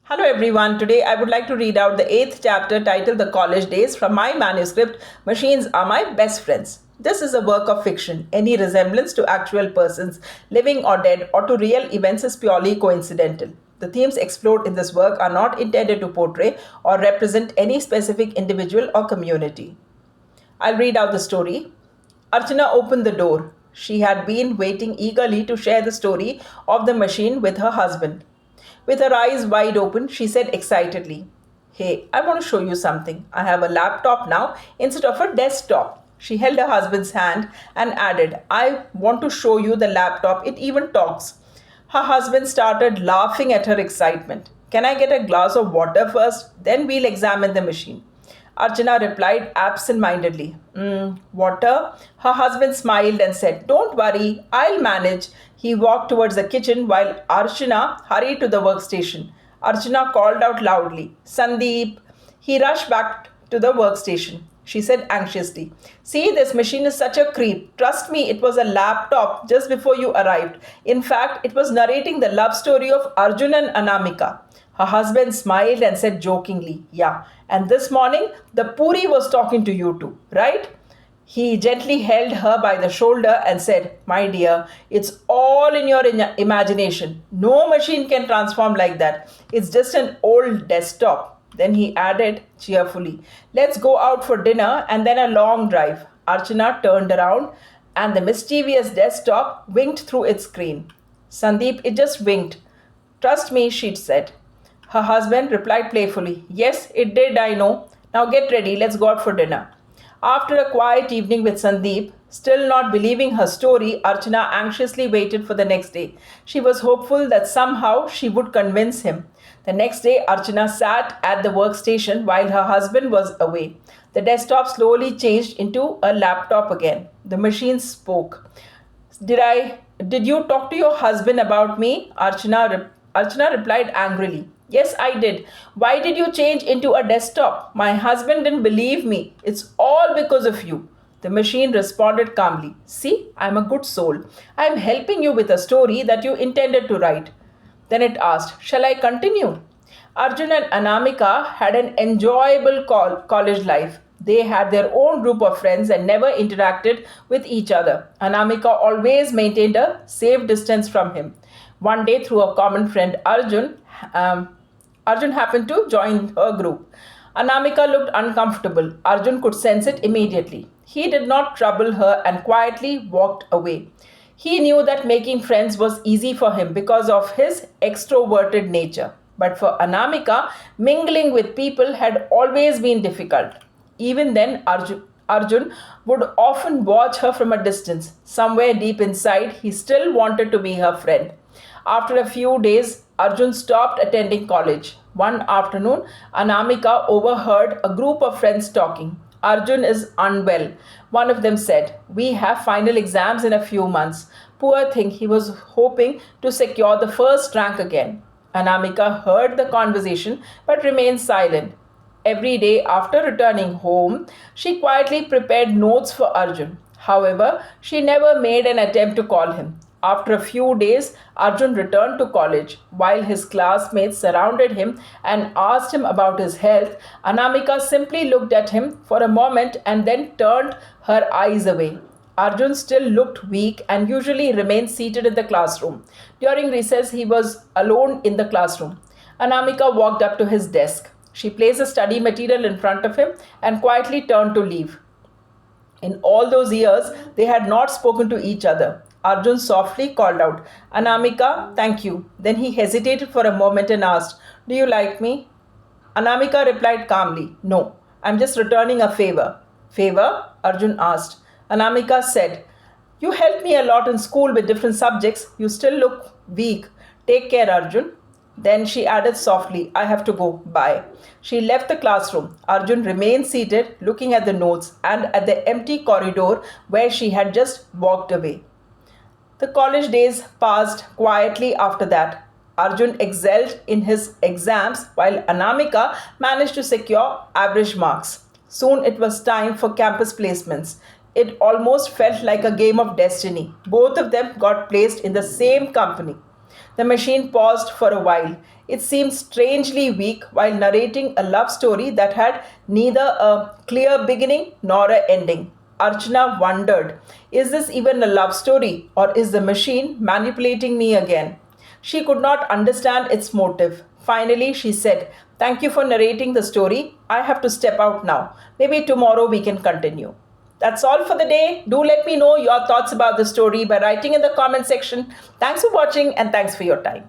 Hello everyone, today I would like to read out the 8th chapter titled The College Days from my manuscript, Machines Are My Best Friends. This is a work of fiction. Any resemblance to actual persons, living or dead, or to real events is purely coincidental. The themes explored in this work are not intended to portray or represent any specific individual or community. I'll read out the story. Archana opened the door. She had been waiting eagerly to share the story of the machine with her husband. With her eyes wide open, she said excitedly, "Hey, I want to show you something. I have a laptop now instead of a desktop." She held her husband's hand and added, "I want to show you the laptop. It even talks." Her husband started laughing at her excitement. "Can I get a glass of water first? Then we'll examine the machine." Archana replied absent mindedly, "Water?" Her husband smiled and said, "Don't worry, I'll manage." He walked towards the kitchen while Archana hurried to the workstation. Archana called out loudly, "Sandeep!" He rushed back to the workstation. She said anxiously, "See, this machine is such a creep. Trust me, it was a laptop just before you arrived. In fact, it was narrating the love story of Arjun and Anamika." Her husband smiled and said jokingly, "Yeah, and this morning the Puri was talking to you too, right?" He gently held her by the shoulder and said, "My dear, it's all in your imagination. No machine can transform like that. It's just an old desktop." Then he added cheerfully, "Let's go out for dinner and then a long drive." Archana turned around and the mischievous desktop winked through its screen. "Sandeep, it just winked. Trust me," she said. Her husband replied playfully, "Yes, it did, I know. Now get ready, let's go out for dinner." After a quiet evening with Sandeep, still not believing her story, Archana anxiously waited for the next day. She was hopeful that somehow she would convince him. The next day, Archana sat at the workstation while her husband was away. The desktop slowly changed into a laptop again. The machine spoke. Did you talk to your husband about me?" Archana replied angrily. "Yes, I did. Why did you change into a desktop? My husband didn't believe me. It's all because of you." The machine responded calmly. "See, I'm a good soul. I'm helping you with a story that you intended to write." Then it asked, "Shall I continue?" Arjun and Anamika had an enjoyable college life. They had their own group of friends and never interacted with each other. Anamika always maintained a safe distance from him. One day, through a common friend, Arjun happened to join her group. Anamika looked uncomfortable. Arjun could sense it immediately. He did not trouble her and quietly walked away. He knew that making friends was easy for him because of his extroverted nature. But for Anamika, mingling with people had always been difficult. Even then, Arjun would often watch her from a distance. Somewhere deep inside, he still wanted to be her friend. After a few days, Arjun stopped attending college. One afternoon, Anamika overheard a group of friends talking. "Arjun is unwell," one of them said. "We have final exams in a few months." Poor thing, he was hoping to secure the first rank again. Anamika heard the conversation but remained silent. Every day after returning home, she quietly prepared notes for Arjun. However, she never made an attempt to call him. After a few days, Arjun returned to college. While his classmates surrounded him and asked him about his health, Anamika simply looked at him for a moment and then turned her eyes away. Arjun still looked weak and usually remained seated in the classroom. During recess, he was alone in the classroom. Anamika walked up to his desk. She placed the study material in front of him and quietly turned to leave. In all those years, they had not spoken to each other. Arjun softly called out, "Anamika, thank you." Then he hesitated for a moment and asked, "Do you like me?" Anamika replied calmly, "No, I'm just returning a favor." "Favor?" Arjun asked. Anamika said, "You helped me a lot in school with different subjects. You still look weak. Take care, Arjun." Then she added softly, "I have to go. Bye." She left the classroom. Arjun remained seated, looking at the notes and at the empty corridor where she had just walked away. The college days passed quietly after that. Arjun excelled in his exams while Anamika managed to secure average marks. Soon it was time for campus placements. It almost felt like a game of destiny. Both of them got placed in the same company. The machine paused for a while. It seemed strangely weak while narrating a love story that had neither a clear beginning nor an ending. Archana wondered, is this even a love story or is the machine manipulating me again? She could not understand its motive. Finally, she said, thank you for narrating the story. I have to step out now. Maybe tomorrow we can continue. That's all for the day. Do let me know your thoughts about the story by writing in the comment section. Thanks for watching and thanks for your time.